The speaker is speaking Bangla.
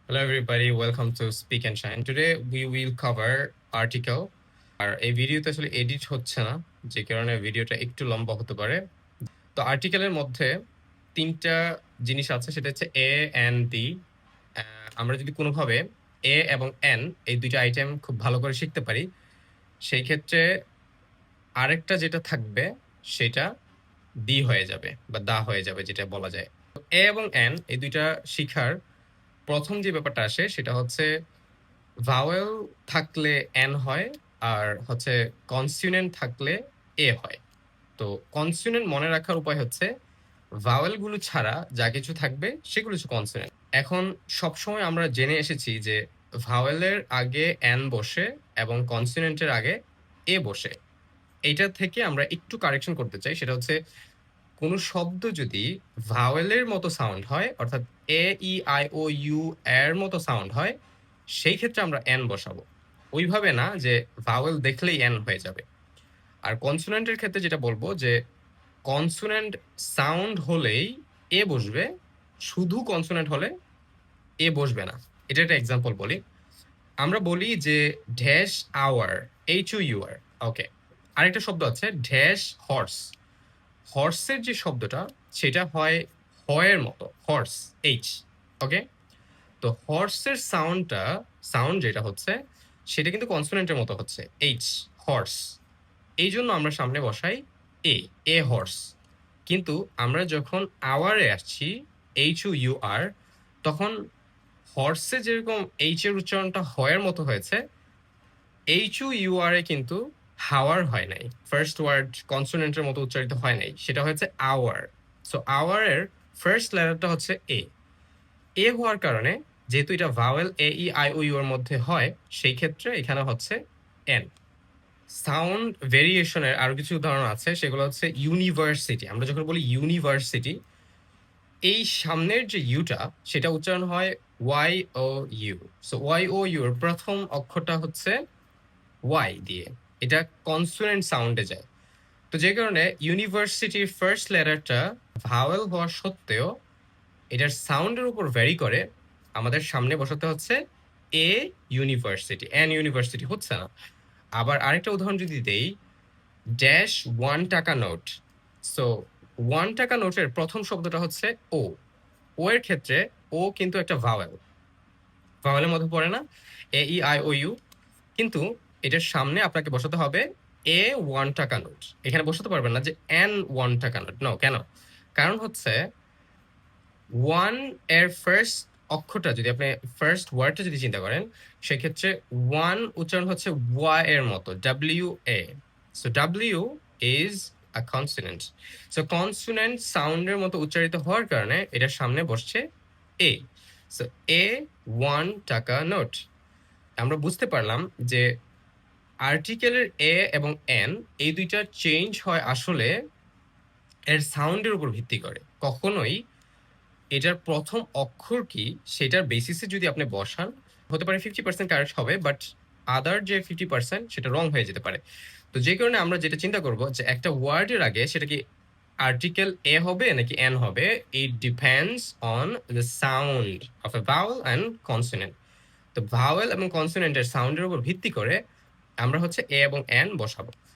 Hello everybody, welcome to Speak and Shine. Today we will cover article. আর এই ভিডিওতে আসলে এডিট হচ্ছে না, যে কারণে ভিডিওটা একটু লম্বা হতে পারে। তো আর্টিকেলের মধ্যে তিনটা জিনিস আছে, সেটা হচ্ছে এ এন্ড বি। আমরা যদি কোনোভাবে এ এবং এন এই দুইটা আইটেম খুব ভালো করে শিখতে পারি, সেই ক্ষেত্রে আরেকটা যেটা থাকবে সেটা বি হয়ে যাবে বা দা হয়ে যাবে, যেটা বলা যায়। এ এবং এন এই দুইটা শিখার প্রথম যে ব্যাপারটা আসে সেটা হচ্ছে ভাওয়েল থাকলে এন হয়, আর হচ্ছে কনসোনেন্ট থাকলে এ হয়। তো কনসোনেন্ট মনে রাখার উপায় হচ্ছে ভাওয়েল গুলো ছাড়া যা কিছু থাকবে সেগুলো হচ্ছে কনসোনেন্ট। এখন সবসময় আমরা জেনে এসেছি যে ভাওয়েলের আগে এন বসে এবং কনসোনেন্টের আগে এ বসে। এইটা থেকে আমরা একটু কারেকশন করতে চাই, সেটা হচ্ছে কোনো শব্দ যদি ভাওয়েলের মতো সাউন্ড হয়, অর্থাৎ এ ই আই ও ইউ এর মতো সাউন্ড হয়, সেই ক্ষেত্রে আমরা এন বসাবো। ওইভাবে না যে ভাওয়েল দেখলেই এন হয়ে যাবে। আর কনসোনেন্টের ক্ষেত্রে যেটা বলবো যে কনসোনেন্ট সাউন্ড হলেই এ বসবে, শুধু কনসোনেন্ট হলে এ বসবে না। এটা একটা এক্সাম্পল বলি। আমরা বলি যে dash hour, H U U R. Okay, আরেকটা শব্দ আছে ড্যাশ হর্স। হর্সের যে শব্দটা সেটা হয় হয়ের মতো, হর্স, এইচ। ওকে, তো হর্সের সাউন্ড যেটা হচ্ছে সেটা কিন্তু কনসোনেন্টের মতো হচ্ছে এইচ, হর্স। এই জন্য আমরা সামনে বসাই এ, এ হর্স। কিন্তু আমরা যখন আওয়ারে আসছি, এইচ ইউ ইউ আর, তখন হর্সে যেরকম এইচ এর উচ্চারণটা হয়ের মতো হয়েছে, এইচ ইউ ইউ আর এ কিন্তু হাওয়ার হয় নাই, ফার্স্ট ওয়ার্ড কনসোনেন্টের মতো উচ্চারিত হয় নাই, সেটা হচ্ছে আওয়ার। সো আওয়ার এর ফার্স্ট লেটারটা হচ্ছে এ। এ হওয়ার কারণে, যেহেতু এটা vowel A E I O U এর মধ্যে হয়, সেই ক্ষেত্রে এখানে হচ্ছে এন। সাউন্ড ভেরিয়েশনের আরো কিছু উদাহরণ আছে, সেগুলো হচ্ছে ইউনিভার্সিটি। আমরা যখন বলি ইউনিভার্সিটি, এই সামনের যে ইউটা সেটা উচ্চারণ হয় ওয়াই ও ইউ। সো ওয়াই ও ইউ এর প্রথম অক্ষরটা হচ্ছে ওয়াই দিয়ে, এটা কনসোনেন্ট সাউন্ডে যায়। তো যে কারণে ইউনিভার্সিটির ফার্স্ট লেটারটা ভাওয়েল হওয়া সত্ত্বেও এটার সাউন্ডের উপর ভ্যারি করে আমাদের সামনে বসাতে হচ্ছে এ ইউনিভার্সিটি, এন ইউনিভার্সিটি হচ্ছে না। আবার আরেকটা উদাহরণ যদি দেই, ড্যাশ 1 টাকা নোট। সো 1 টাকা নোটের প্রথম শব্দটা হচ্ছে ও। ও এর ক্ষেত্রে ও কিন্তু একটা ভাওয়েল, ভাওয়েলের মধ্যে পড়ে না, এ ই আই ও ইউ। কিন্তু এটার সামনে আপনাকে বসাতে হবে এ 1 টাকা নোট। এখানে বসাতে পারবেন না যে এন 1 টাকা নোট, নো। কেন? কারণ হচ্ছে ওয়ান এর ফার্স্ট অক্ষরটা যদি আপনি ফার্স্ট ওয়ার্ডটা যদি চিন্তা করেন, সেক্ষেত্রে ওয়ান উচ্চারণ হচ্ছে ওয়া এর মতো, W A. So W is a consonant. So consonant সাউন্ডের মতো উচ্চারিত হওয়ার কারণে এটার সামনে বসছে এ। সো এ 1 টাকা নোট। আমরা বুঝতে পারলাম যে আর্টিকেলের এ এবং এন এই দুইটা চেঞ্জ হয় আসলে এর সাউন্ডের উপর ভিত্তি করে। কখনোই এটার প্রথম অক্ষর কি সেটার বেসিসে যদি আপনি বসান, হতে পারে 50% কারেক্ট হবে, বাট আদার যে 50% সেটা রং হয়ে যেতে পারে। তো যে কারণে আমরা যেটা চিন্তা করব যে একটা ওয়ার্ডের আগে সেটা কি আর্টিকেল এ হবে নাকি এন হবে, it depends on the sound of A vowel and consonant. তো ভাওয়েল এবং কনসোনেন্টের সাউন্ডের উপর ভিত্তি করে আমরা হচ্ছে এ এবং এন বসাবো।